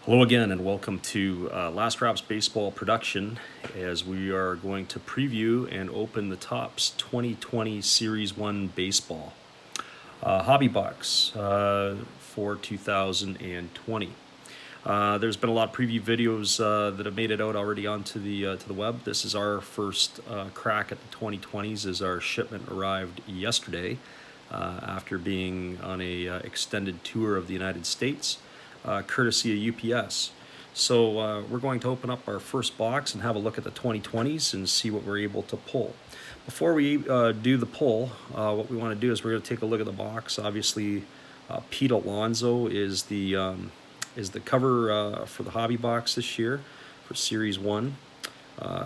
Hello again, and welcome to lastrapsbaseball production, as we are going to preview and open the Topps 2020 Series 1 Baseball Hobby Box for 2020. There's been a lot of preview videos that have made it out already onto the web. This is our first crack at the 2020s, as our shipment arrived yesterday after being on a extended tour of the United States, courtesy of UPS. So we're going to open up our first box and have a look at the 2020s and see what we're able to pull. Before we do the pull, what we want to do is we're going to take a look at the box. Obviously, Pete Alonso is the cover for the hobby box this year for Series 1.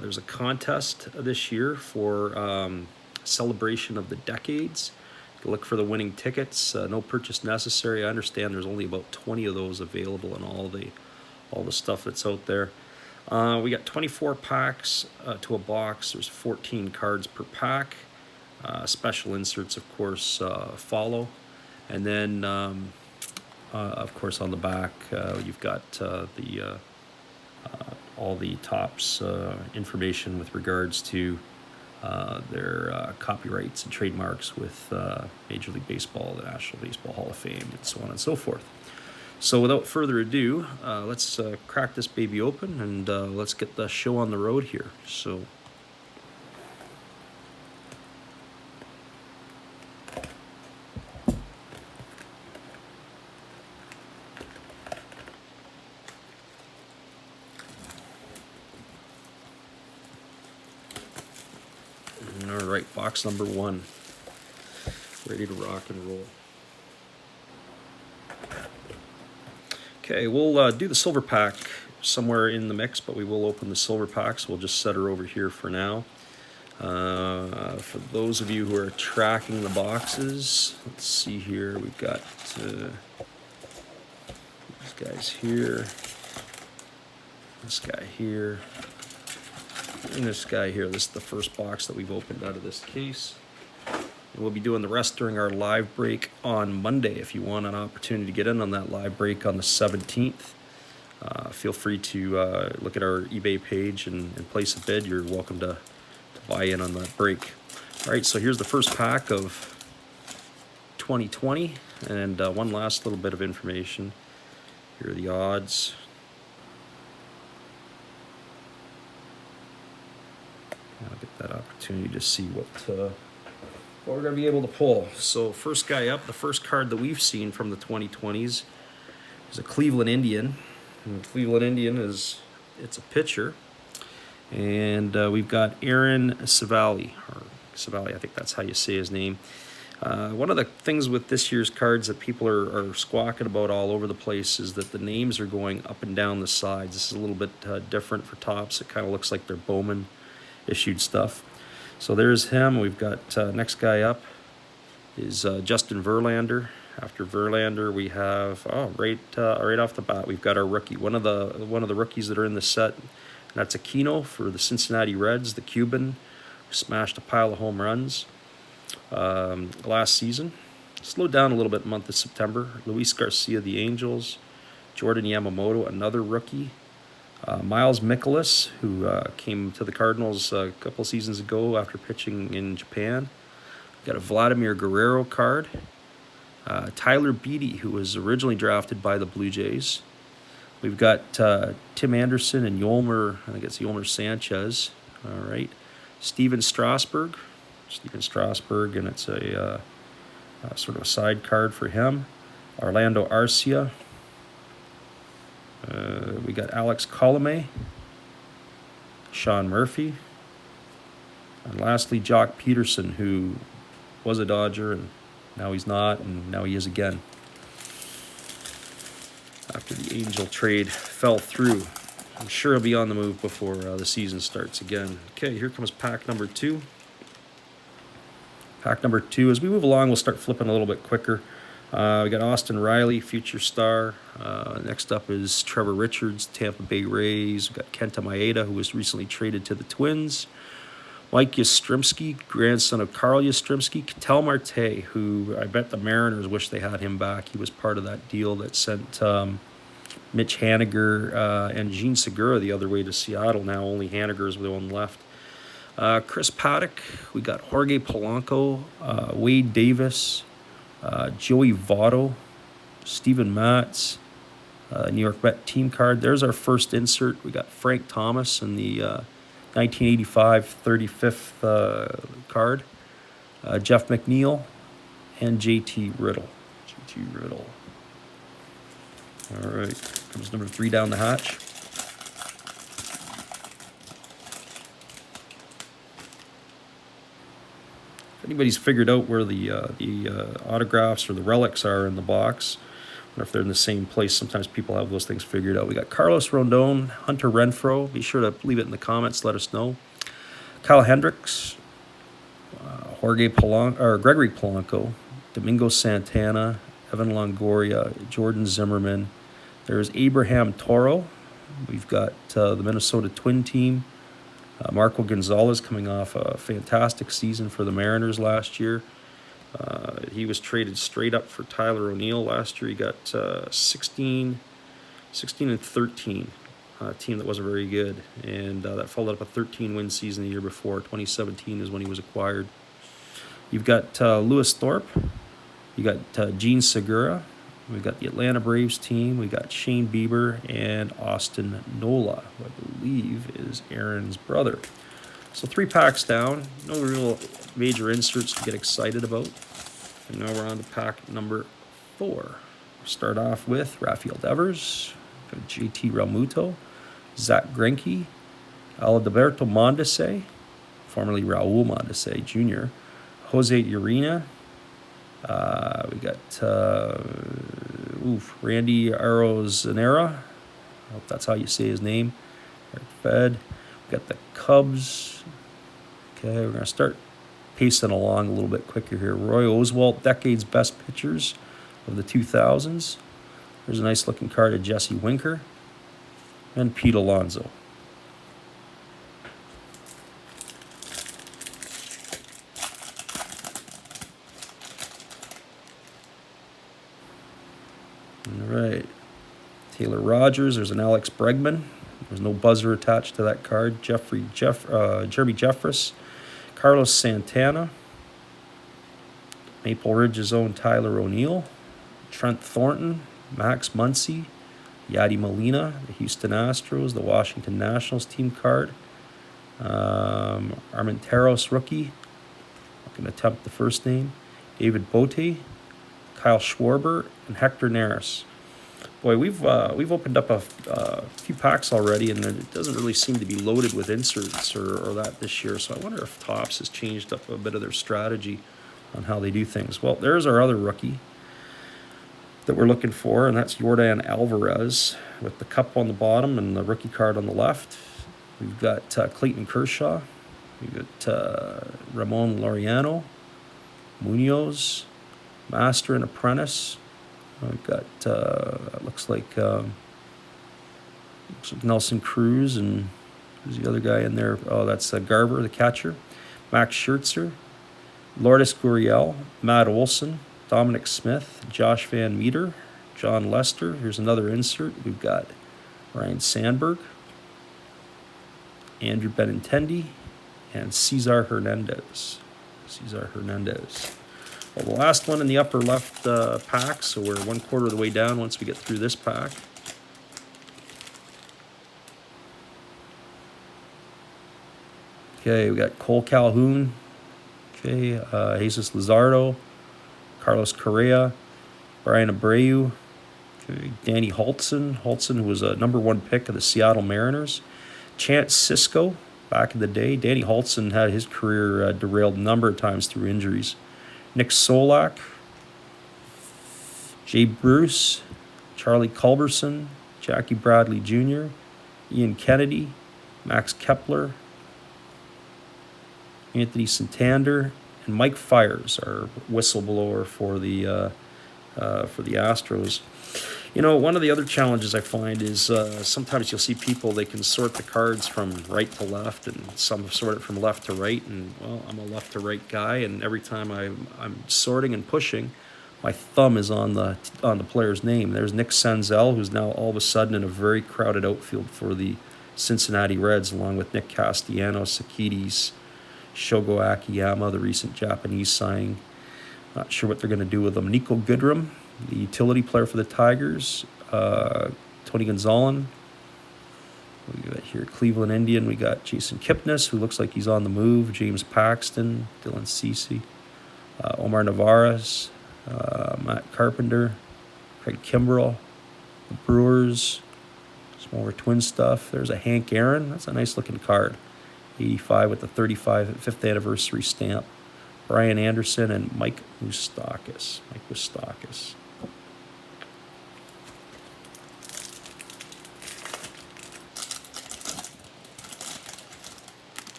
There's a contest this year for celebration of the decades. Look for the winning tickets. No purchase necessary. I understand there's only about 20 of those available in all the stuff that's out there. We got 24 packs to a box. There's 14 cards per pack. Special inserts, of course, follow. And then, of course, on the back, you've got all the Topps information with regards to their copyrights and trademarks with Major League Baseball, the National Baseball Hall of Fame, and so on and so forth. So without further ado, let's crack this baby open and let's get the show on the road here. So all right, box number 1, ready to rock and roll. Okay, we'll do the silver pack somewhere in the mix, but we will open the silver packs. We'll just set her over here for now. For those of you who are tracking the boxes, let's see here. We've got these guys here, this guy here, and this guy here. This is the first box that we've opened out of this case. And we'll be doing the rest during our live break on Monday. If you want an opportunity to get in on that live break on the 17th, feel free to look at our eBay page and place a bid. You're welcome to buy in on that break. All right, so here's the first pack of 2020, and one last little bit of information. Here are the odds. I'll get that opportunity to see what we're going to be able to pull. So first guy up, the first card that we've seen from the 2020s is a Cleveland Indian. And Cleveland Indian it's a pitcher. And we've got Aaron Civale, or Civale, I think that's how you say his name. One of the things with this year's cards that people are squawking about all over the place is that the names are going up and down the sides. This is a little bit different for Topps. It kind of looks like they're Bowman issued stuff. So there's him. We've got next guy up is Justin Verlander. After Verlander, we have right off the bat, we've got our rookie, one of the rookies that are in the set. And that's Aquino for the Cincinnati Reds, the Cuban, who smashed a pile of home runs last season. Slowed down a little bit in the month of September. Luis Garcia, the Angels. Jordan Yamamoto, another rookie. Miles Mikolas, who came to the Cardinals a couple seasons ago after pitching in Japan. Got a Vladimir Guerrero card. Tyler Beede, who was originally drafted by the Blue Jays. We've got Tim Anderson and Yolmer, I think it's Yolmer Sanchez. All right. Steven Strasburg, and it's a sort of a side card for him. Orlando Arcia. We got Alex Colomé, Sean Murphy, and lastly Jock Peterson, who was a Dodger and now he's not, and now he is again after the Angel trade fell through. I'm sure he'll be on the move before the season starts again. Okay, here comes pack number 2. Pack number 2. As we move along, we'll start flipping a little bit quicker. We got Austin Riley, future star. Next up is Trevor Richards, Tampa Bay Rays. We've got Kenta Maeda, who was recently traded to the Twins. Mike Yastrzemski, grandson of Carl Yastrzemski. Ketel Marte, who I bet the Mariners wish they had him back. He was part of that deal that sent Mitch Haniger and Gene Segura the other way to Seattle now. Only Haniger is the one left. Chris Paddock. We got Jorge Polanco, Wade Davis, Joey Votto, Steven Matz, New York Met team card. There's our first insert. We got Frank Thomas in the 1985 35th card. Jeff McNeil and JT Riddle. JT Riddle. All right, comes number 3 down the hatch. If anybody's figured out where the autographs or the relics are in the box, or if they're in the same place, sometimes people have those things figured out. We got Carlos Rondon, Hunter Renfroe. Be sure to leave it in the comments. Let us know. Kyle Hendricks, Gregory Polanco, Domingo Santana, Evan Longoria, Jordan Zimmerman. There's Abraham Toro. We've got the Minnesota Twin team. Marco Gonzalez coming off a fantastic season for the Mariners last year. He was traded straight up for Tyler O'Neill last year. He got 16 and 13, a team that wasn't very good. And that followed up a 13-win season the year before. 2017 is when he was acquired. You've got Lewis Thorpe. You got Gene Segura. We've got the Atlanta Braves team. We got Shane Bieber and Austin Nola, who I believe is Aaron's brother. So 3 packs down. No real major inserts to get excited about. And now we're on to pack number 4. We'll start off with Rafael Devers, JT Realmuto, Zach Greinke, Alberto Mondesi, formerly Raul Mondesi Jr., Jose Urena. We got Randy Arozarena. I hope that's how you say his name. Eric Fed. We got the Cubs. Okay, we're going to start pacing along a little bit quicker here. Roy Oswalt, decade's best pitchers of the 2000s. There's a nice looking card of Jesse Winker and Pete Alonso. All right. Taylor Rogers. There's an Alex Bregman. There's no buzzer attached to that card. Jeremy Jeffress. Carlos Santana. Maple Ridge's own Tyler O'Neill. Trent Thornton. Max Muncy. Yadi Molina. The Houston Astros. The Washington Nationals team card. Armenteros rookie. Not going to attempt the first name. David Bote. Kyle Schwarber, and Hector Neris. Boy, we've opened up a few packs already, and it doesn't really seem to be loaded with inserts or that this year. So I wonder if Topps has changed up a bit of their strategy on how they do things. Well, there's our other rookie that we're looking for, and that's Yordan Alvarez with the cup on the bottom and the rookie card on the left. We've got Clayton Kershaw. We've got Ramon Laureano, Munoz, Master and Apprentice. We've got looks like Nelson Cruz, and who's the other guy in there? Oh, that's Garver, the catcher. Max Scherzer, Lourdes Gurriel, Matt Olson, Dominic Smith, Josh Van Meter, John Lester. Here's another insert. We've got Ryan Sandberg, Andrew Benintendi, and Cesar Hernandez. Well, the last one in the upper left pack, so we're 1/4 of the way down once we get through this pack. Okay, we got Cole Calhoun, okay, Jesus Luzardo, Carlos Correa, Brian Abreu, okay, Danny Hultzen, who was a #1 pick of the Seattle Mariners, Chance Sisco, back in the day. Danny Hultzen had his career derailed a number of times through injuries. Nick Solak, Jay Bruce, Charlie Culberson, Jackie Bradley Jr., Ian Kennedy, Max Kepler, Anthony Santander, and Mike Fiers, our whistleblower for the Astros. You know, one of the other challenges I find is sometimes you'll see people, they can sort the cards from right to left, and some sort it from left to right. And, well, I'm a left to right guy, and every time I'm sorting and pushing, my thumb is on the player's name. There's Nick Senzel, who's now all of a sudden in a very crowded outfield for the Cincinnati Reds, along with Nick Castellanos, Sakides, Shogo Akiyama, the recent Japanese signing. Not sure what they're going to do with them. Nico Goodrum, the utility player for the Tigers. Tony Gonzalez. We got here Cleveland Indian. We got Jason Kipnis, who looks like he's on the move. James Paxton, Dylan Cease, Omar Navarez, Matt Carpenter, Craig Kimbrell, the Brewers. Some more Twin stuff. There's a Hank Aaron. That's a nice looking card. 85 with the 5th anniversary stamp. Brian Anderson and Mike Moustakas.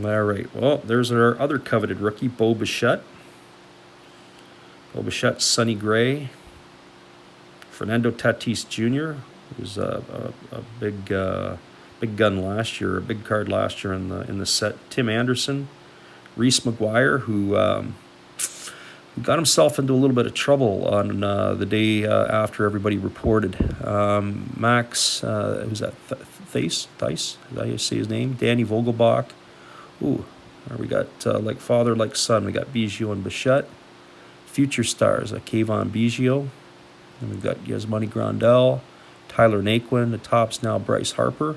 All right, well, there's our other coveted rookie, Bo Bichette. Sonny Gray. Fernando Tatis Jr., who's a big gun last year, a big card last year in the set. Tim Anderson. Reese McGuire, who got himself into a little bit of trouble on the day after everybody reported. Max, who's that? Thies? Is that how you say his name? Danny Vogelbach. Ooh, we got like father, like son. We got Biggio and Bichette. Future stars, Kayvon Biggio. And we've got Yasmani Grandal, Tyler Naquin. The top's now Bryce Harper.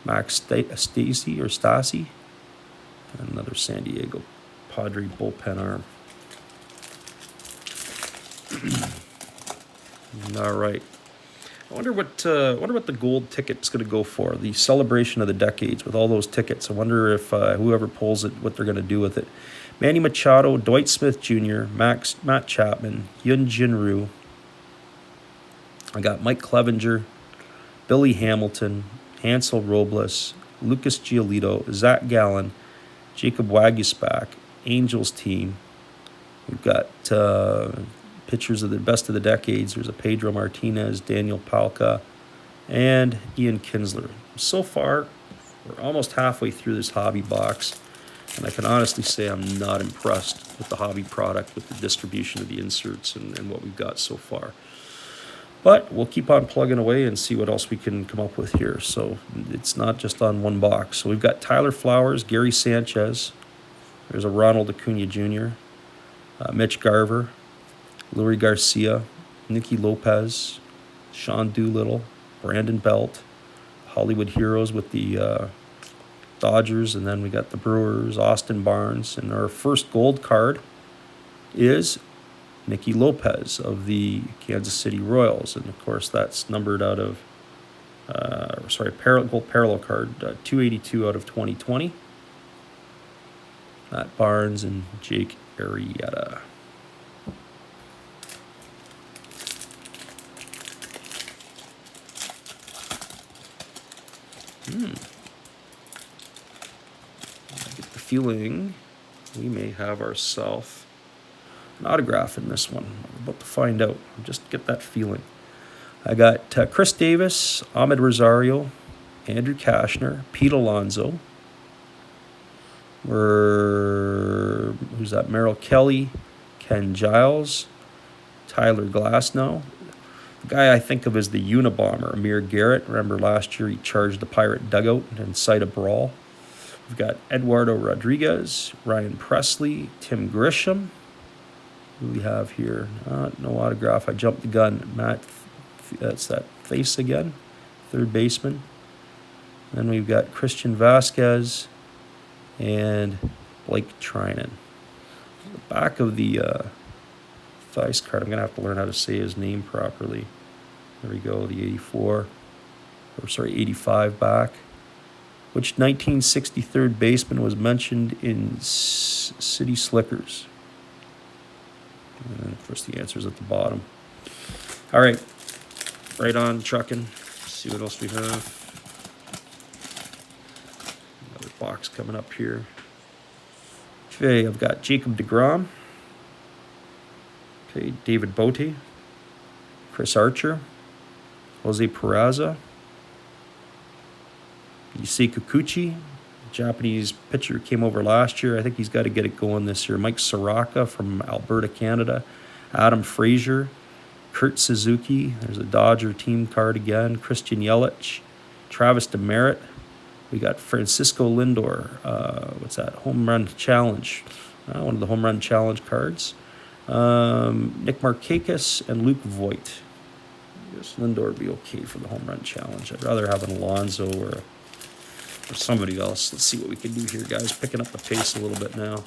Max Stassi. And another San Diego Padre bullpen arm. All right. I wonder what the gold ticket's going to go for. The celebration of the decades with all those tickets. I wonder if whoever pulls it, what they're going to do with it. Manny Machado, Dwight Smith Jr., Matt Chapman, Yun Jinru. I got Mike Clevenger, Billy Hamilton, Hansel Robles, Lucas Giolito, Zach Gallen, Jacob Waguespack, Angels team. We've got pitchers of the best of the decades. There's a Pedro Martinez, Daniel Palka, and Ian Kinsler. So far, we're almost halfway through this hobby box, and I can honestly say I'm not impressed with the hobby product, with the distribution of the inserts and what we've got so far. But we'll keep on plugging away and see what else we can come up with here. So it's not just on one box. So we've got Tyler Flowers, Gary Sanchez. There's a Ronald Acuna Jr., Mitch Garver, Lurie Garcia, Nicky Lopez, Sean Doolittle, Brandon Belt, Hollywood Heroes with the Dodgers, and then we got the Brewers, Austin Barnes. And our first gold card is Nicky Lopez of the Kansas City Royals. And, of course, that's numbered out of, gold parallel card, 282 out of 2020. Matt Barnes and Jake Arrieta. I get the feeling we may have ourselves an autograph in this one. I'm about to find out. Just get that feeling. I got Chris Davis, Ahmed Rosario, Andrew Kashner, Pete Alonso. Who's that? Merrill Kelly, Ken Giles, Tyler Glasnow. The guy I think of as the Unabomber, Amir Garrett. Remember last year he charged the Pirate dugout and incite a brawl. We've got Eduardo Rodriguez, Ryan Presley, Tim Grisham. Who we have here? No autograph. I jumped the gun. Matt, that's that face again. Third baseman. Then we've got Christian Vasquez and Blake Trinan. The back of the Thice card, I'm going to have to learn how to say his name properly. There we go, the 85 back. Which 1963rd baseman was mentioned in City Slickers? And of course, the answer is at the bottom. All right, right on trucking. See what else we have. Another box coming up here. Okay, I've got Jacob deGrom. Okay, David Bote, Chris Archer, Jose Peraza, Yusei Kikuchi, Japanese pitcher came over last year. I think he's got to get it going this year. Mike Soraka from Alberta, Canada. Adam Frazier. Kurt Suzuki. There's a Dodger team card again. Christian Yelich. Travis Demeritte. We got Francisco Lindor. What's that? Home Run Challenge. One of the Home Run Challenge cards. Nick Markakis and Luke Voigt. I guess Lindor would be okay for the Home Run Challenge. I'd rather have an Alonso or somebody else. Let's see what we can do here, guys. Picking up the pace a little bit now.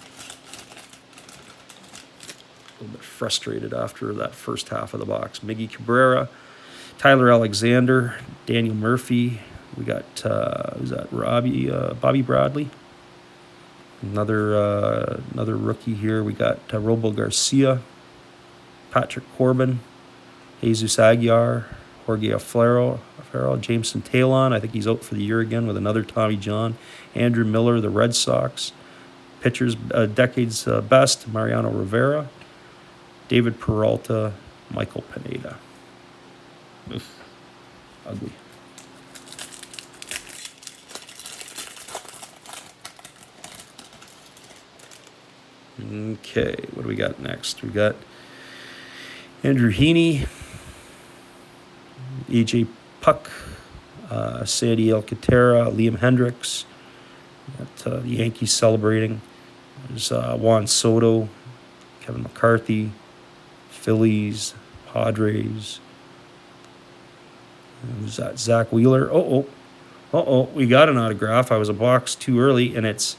A little bit frustrated after that first half of the box. Miggy Cabrera, Tyler Alexander, Daniel Murphy. We got, who's that? Bobby Bradley. Another rookie here. We got Robo Garcia, Patrick Corbin, Jesus Aguiar, Jorge Alfaro, Jameson Talon. I think he's out for the year again with another Tommy John. Andrew Miller, the Red Sox. Pitchers, decade's best, Mariano Rivera. David Peralta, Michael Pineda. Oof. Ugly. Okay, what do we got next? We got Andrew Heaney, E.J. Puck, Sandy Alcantara, Liam Hendricks. Got the Yankees celebrating. There's Juan Soto, Kevin McCarthy, Phillies, Padres. Who's that? Zach Wheeler. We got an autograph. I was a box too early, and it's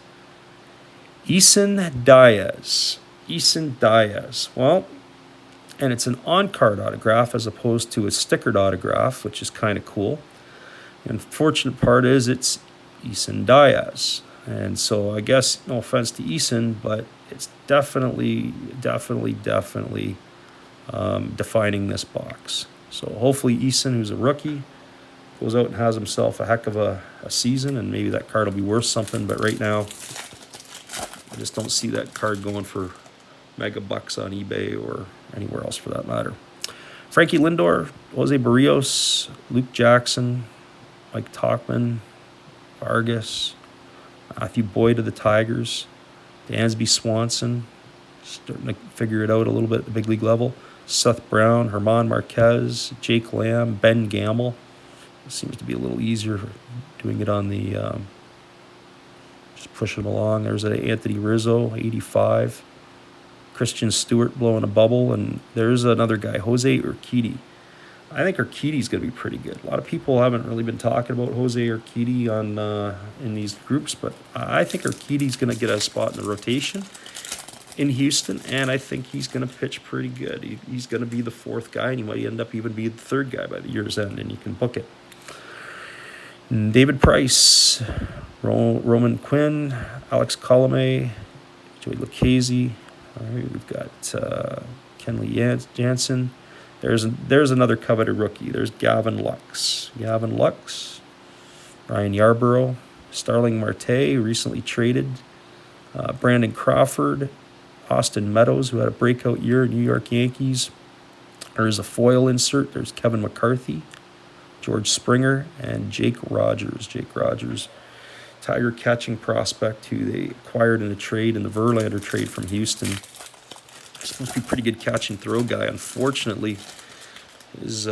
Isan Diaz. Well, and it's an on-card autograph as opposed to a stickered autograph, which is kind of cool. The unfortunate part is it's Isan Diaz. And so I guess, no offense to Isan, but it's definitely defining this box. So hopefully Isan, who's a rookie, goes out and has himself a heck of a season, and maybe that card will be worth something. But right now, I just don't see that card going for mega bucks on eBay or anywhere else for that matter. Frankie Lindor, Jose Barrios, Luke Jackson, Mike Tauchman, Vargas, Matthew Boyd of the Tigers, Dansby Swanson, starting to figure it out a little bit at the big league level. Seth Brown, Herman Marquez, Jake Lamb, Ben Gamble. It seems to be a little easier doing it on the, just pushing them along. There's an Anthony Rizzo, 85. Christian Stewart blowing a bubble. And there's another guy, Jose Urquidy. I think Urquidy's going to be pretty good. A lot of people haven't really been talking about Jose Urquidy in these groups, but I think Urquidy's going to get a spot in the rotation in Houston, and I think he's going to pitch pretty good. He's going to be the fourth guy, and he might end up even being the third guy by the year's end, and you can book it. And David Price, Roman Quinn, Alex Colomé, Joey Lucchese. All right, we've got Kenley Jansen. There's another coveted rookie. There's Gavin Lux. Ryan Yarborough, Starling Marte, recently traded. Brandon Crawford, Austin Meadows, who had a breakout year, New York Yankees. There's a foil insert. There's Kevin McCarthy, George Springer, and Jake Rogers. Tiger catching prospect who they acquired in a trade, in the Verlander trade from Houston. Supposed to be a pretty good catch and throw guy. Unfortunately, his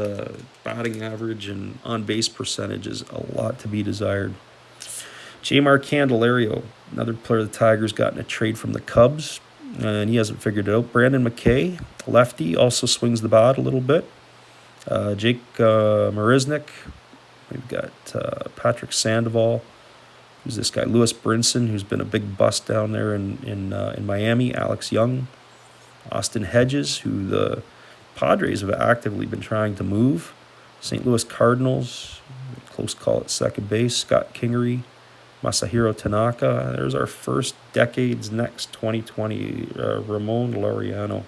batting average and on-base percentage is a lot to be desired. Jamar Candelario, another player the Tigers got in a trade from the Cubs, and he hasn't figured it out. Brandon McKay, lefty, also swings the bat a little bit. Jake Marisnik. We've got Patrick Sandoval. Who's this guy? Lewis Brinson, who's been a big bust down there in Miami. Alex Young. Austin Hedges, who the Padres have actively been trying to move. St. Louis Cardinals, close call at second base. Scott Kingery, Masahiro Tanaka. There's our first Decades Next 2020, Ramon Laureano.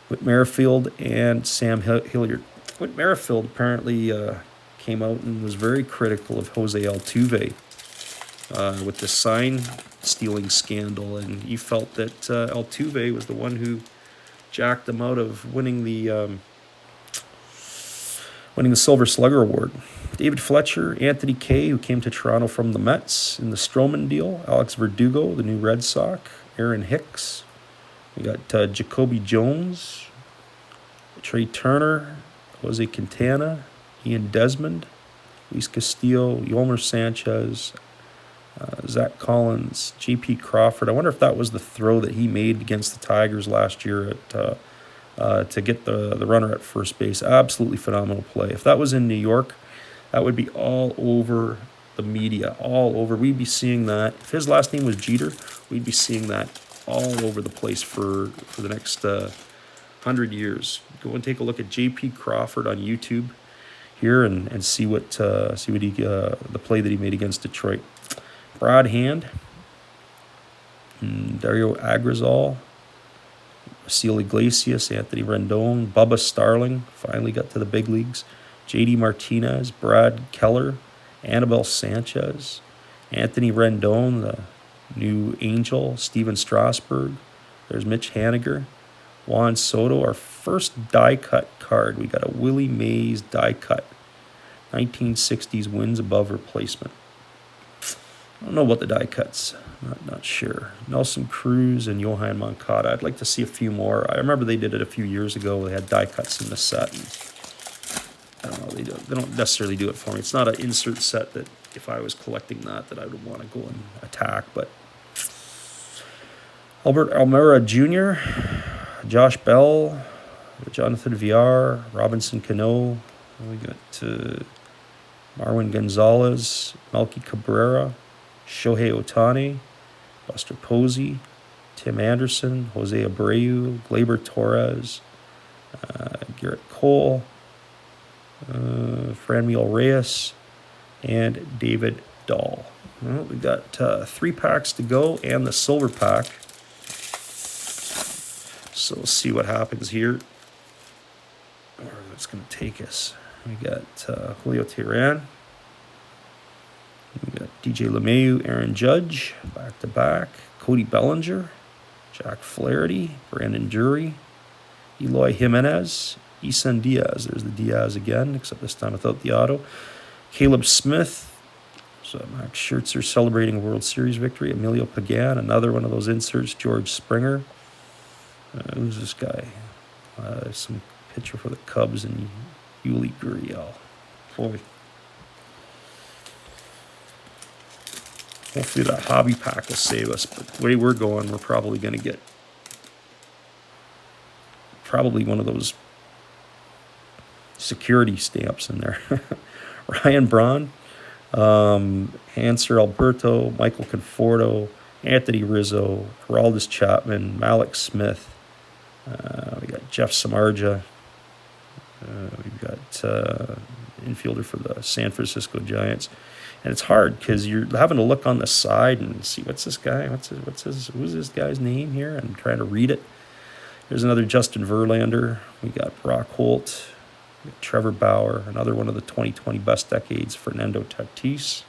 Whit Merrifield and Sam Hilliard. Whit Merrifield apparently came out and was very critical of Jose Altuve with the sign stealing scandal, and he felt that Altuve was the one who jacked him out of winning the Silver Slugger Award. David Fletcher, Anthony Kay, who came to Toronto from the Mets in the Stroman deal. Alex Verdugo, the new Red Sox. Aaron Hicks. We got Jacoby Jones, Trey Turner, Jose Quintana, Ian Desmond, Luis Castillo, Yolmer Sanchez, Zach Collins, J.P. Crawford. I wonder if that was the throw that he made against the Tigers last year to get the runner at first base. Absolutely phenomenal play. If that was in New York, that would be all over the media, all over. We'd be seeing that. If his last name was Jeter, we'd be seeing that all over the place for the next 100 years. Go and take a look at J.P. Crawford on YouTube here and see what he the play that he made against Detroit. Brad Hand, Dario Agrazal, Seal Iglesias, Anthony Rendon, Bubba Starling finally got to the big leagues. J.D. Martinez, Brad Keller, Anibal Sanchez, Anthony Rendon, the new Angel, Steven Strasburg. There's Mitch Haniger, Juan Soto. Our first die-cut card. We got a Willie Mays die-cut. 1960s wins above replacement. I don't know about the die-cuts. Not sure. Nelson Cruz and Johan Moncada. I'd like to see a few more. I remember they did it a few years ago. They had die-cuts in the set. And I don't know. They don't necessarily do it for me. It's not an insert set that if I was collecting that I would want to go and attack. But Albert Almera Jr., Josh Bell, Jonathan Villar, Robinson Cano. We got Marwin Gonzalez, Melky Cabrera, Shohei Ohtani, Buster Posey, Tim Anderson, Jose Abreu, Gleyber Torres, Garrett Cole, Franmil Reyes, and David Dahl. Well, we got 3 packs to go and the silver pack. So we'll see what happens here. Where it's going to take us. We got Julio Teheran. We got DJ LeMahieu, Aaron Judge, back-to-back. Cody Bellinger, Jack Flaherty, Brandon Drury, Eloy Jimenez, Isan Diaz. There's the Diaz again, except this time without the auto. Caleb Smith. So Max Scherzer celebrating a World Series victory. Emilio Pagan, another one of those inserts. George Springer. Who's this guy? Some pitcher for the Cubs and Yuli Gurriel. Boy. Hopefully that hobby pack will save us. But the way we're going, we're probably going to get one of those security stamps in there. Ryan Braun, Hanser Alberto, Michael Conforto, Anthony Rizzo, Geraldus Chapman, Malik Smith. We got Jeff Samardzija. We've got infielder for the San Francisco Giants. And it's hard because you're having to look on the side and see who's this guy's name here, and trying to read it. There's another Justin Verlander. We got Brock Holt, we got Trevor Bauer, another one of the 2020 best decades, Fernando Tatis.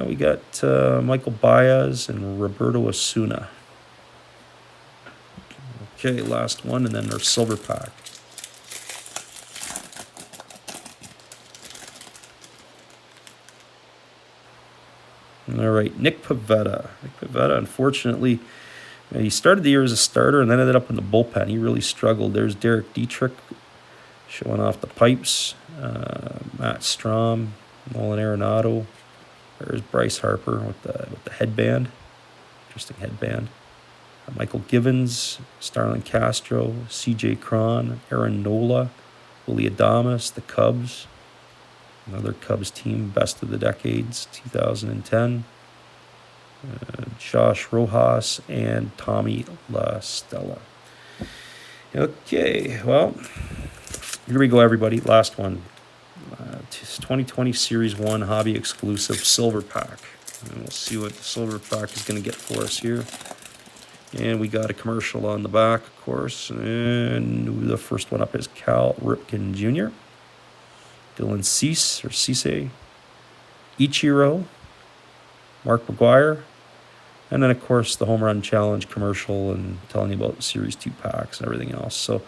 We got Michael Baez and Roberto Osuna. Okay, last one, and then our silver pack. All right, Nick Pivetta. Unfortunately, he started the year as a starter and then ended up in the bullpen. He really struggled. There's Derek Dietrich showing off the pipes. Matt Strom, Nolan Arenado. There's Bryce Harper with the headband. Interesting headband. Michael Givens, Starlin Castro, C.J. Cron, Aaron Nola, Willie Adames, the Cubs. Another Cubs team, best of the decades, 2010. Josh Rojas and Tommy La Stella. Okay, well, here we go, everybody. Last one. 2020 Series 1 Hobby Exclusive Silver Pack. And we'll see what the Silver Pack is going to get for us here. And we got a commercial on the back, of course. And the first one up is Cal Ripken Jr., Dylan Cease, Ichiro, Mark McGuire, and then, of course, the Home Run Challenge commercial and telling you about Series 2 packs and everything else. So,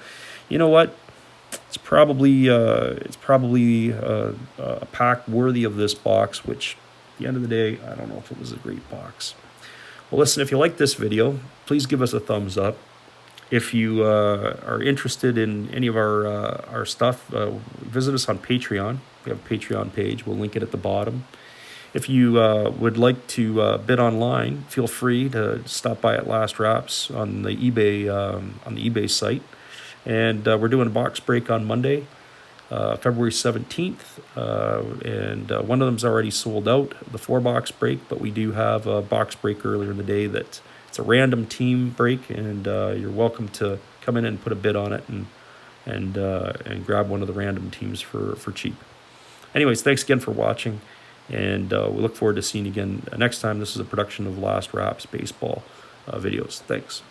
you know what? It's probably a pack worthy of this box, which at the end of the day, I don't know if it was a great box. Well, listen, if you like this video, please give us a thumbs up. If you are interested in any of our stuff, visit us on Patreon. We have a Patreon page. We'll link it at the bottom. If you would like to bid online, feel free to stop by at Last Wraps on the eBay site. And we're doing a box break on Monday, February 17th, and one of them's already sold out, the 4-box break, but we do have a box break earlier in the day that it's a random team break, and you're welcome to come in and put a bid on it and grab one of the random teams for cheap. Anyways, thanks again for watching, and we look forward to seeing you again next time. This is a production of Last Wraps Baseball videos. Thanks.